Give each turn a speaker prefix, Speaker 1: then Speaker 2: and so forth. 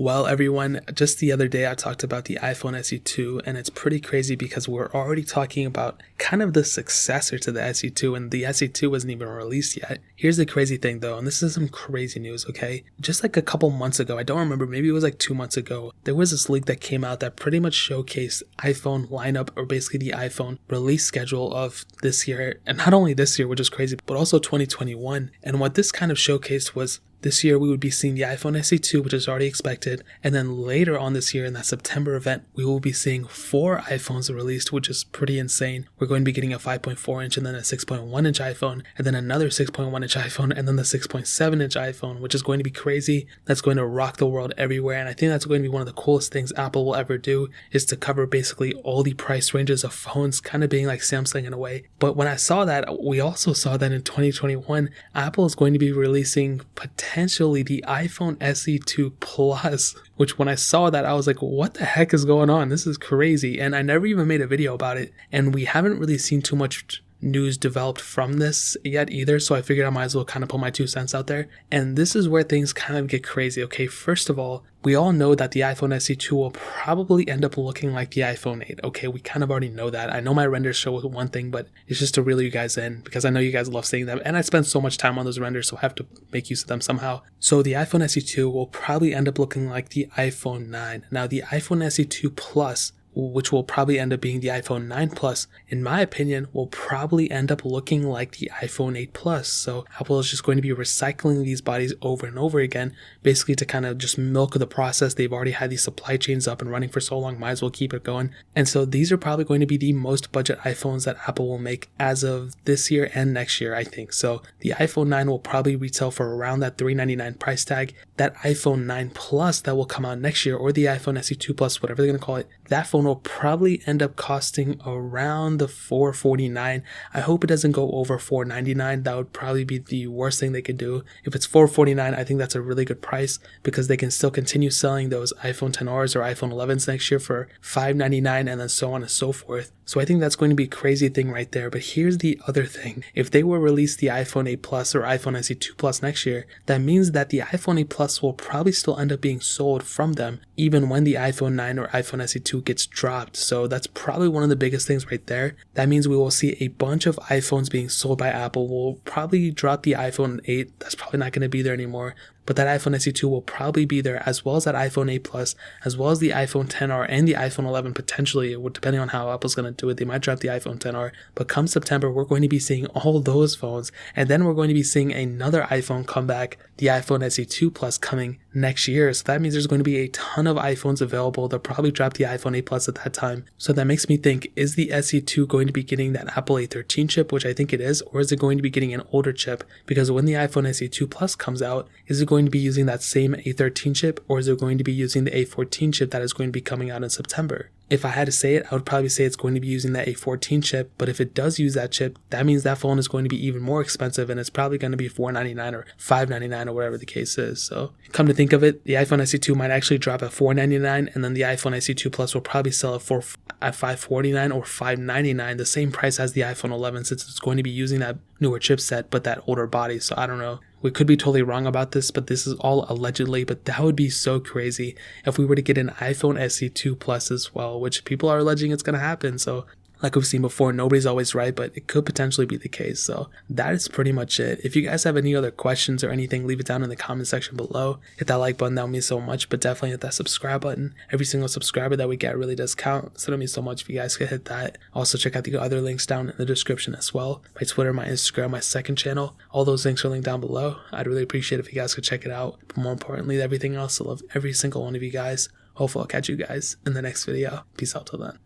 Speaker 1: Well, everyone, just the other day I talked about the iPhone SE2, and it's pretty crazy because we're already talking about kind of the successor to the SE2, and the SE2 wasn't even released yet. Here's the crazy thing though, and this is some crazy news, okay? Just like a couple months ago, I don't remember, maybe it was like 2 months ago, there was this leak that came out that pretty much showcased iPhone lineup, or basically the iPhone release schedule of this year, and not only this year, which is crazy, but also 2021. And what this kind of showcased was this year we would be seeing the iPhone SE2, which is already expected, and then later on this year in that September event, we will be seeing 4 iPhones released, which is pretty insane. We're going to be getting a 5.4 inch and then a 6.1 inch iPhone, and then another 6.1 inch iPhone, and then the 6.7 inch iPhone, which is going to be crazy. That's going to rock the world everywhere, and I think that's going to be one of the coolest things Apple will ever do, is to cover basically all the price ranges of phones, kind of being like Samsung in a way. But when I saw that, we also saw that in 2021, Apple is going to be releasing potentially the iPhone SE2 Plus, which when I saw that, I was like, what the heck is going on? This is crazy. And I never even made a video about it. And we haven't really seen too much news developed from this yet either, so I figured I might as well kind of put my 2 cents out there. And this is where things kind of get crazy. Okay, first of all, we all know that the iPhone SE2 will probably end up looking like the iPhone 8. Okay, we kind of already know that. I know my renders show one thing, but it's just to reel you guys in because I know you guys love seeing them, and I spend so much time on those renders, so I have to make use of them somehow. So the iPhone SE2 will probably end up looking like the iPhone 9. Now the iPhone SE2 Plus, which will probably end up being the iPhone 9 Plus, in my opinion, will probably end up looking like the iPhone 8 Plus. So Apple is just going to be recycling these bodies over and over again, basically to kind of just milk the process. They've already had these supply chains up and running for so long, might as well keep it going. And so these are probably going to be the most budget iPhones that Apple will make as of this year and next year, I think. So the iPhone 9 will probably retail for around that $399 price tag. That iPhone 9 Plus that will come out next year, or the iPhone SE2 Plus, whatever they're going to call it, that phone will probably end up costing around the $449. I hope it doesn't go over $499. That would probably be the worst thing they could do. If it's $449, I think that's a really good price because they can still continue selling those iPhone XRs or iPhone 11s next year for $599 and then so on and so forth. So I think that's going to be a crazy thing right there. But here's the other thing. If they will release the iPhone 8 Plus or iPhone SE2 Plus next year, that means that the iPhone 8 Plus will probably still end up being sold from them even when the iPhone 9 or iPhone SE2 gets dropped. So that's probably one of the biggest things right there. That means we will see a bunch of iPhones being sold by Apple. We'll probably drop the iPhone 8. That's probably not going to be there anymore. But that iPhone SE2 will probably be there, as well as that iPhone 8 Plus, as well as the iPhone XR and the iPhone 11 potentially, depending on how Apple's going to do it. They might drop the iPhone XR. But come September, we're going to be seeing all those phones. And then we're going to be seeing another iPhone come back, the iPhone SE2 Plus coming next year. So that means there's going to be a ton of iPhones available. They'll probably drop the iPhone 8 Plus at that time. So that makes me think, is the SE2 going to be getting that Apple A13 chip, which I think it is, or is it going to be getting an older chip? Because when the iPhone SE2 Plus comes out, is it going to be using that same A13 chip, or is it going to be using the A14 chip that is going to be coming out in September? If I had to say it, I would probably say it's going to be using that A14 chip, but if it does use that chip, that means that phone is going to be even more expensive, and it's probably going to be $499 or $599 or whatever the case is. So come to think of it, the iPhone SE2 might actually drop at $499, and then the iPhone SE2 Plus will probably sell at $549 or $599, the same price as the iPhone 11, since it's going to be using that newer chipset but that older body. So I don't know. We could be totally wrong about this, but this is all allegedly, but that would be so crazy if we were to get an iPhone SE2 Plus as well, which people are alleging it's going to happen. So like we've seen before, nobody's always right, but it could potentially be the case. So that is pretty much it. If you guys have any other questions or anything, leave it down in the comment section below. Hit that like button, that would mean so much, but definitely hit that subscribe button. Every single subscriber that we get really does count, so it means so much if you guys could hit that. Also check out the other links down in the description as well. My Twitter, my Instagram, my second channel, all those links are linked down below. I'd really appreciate it if you guys could check it out. But more importantly, everything else, I love every single one of you guys. Hopefully I'll catch you guys in the next video. Peace out till then.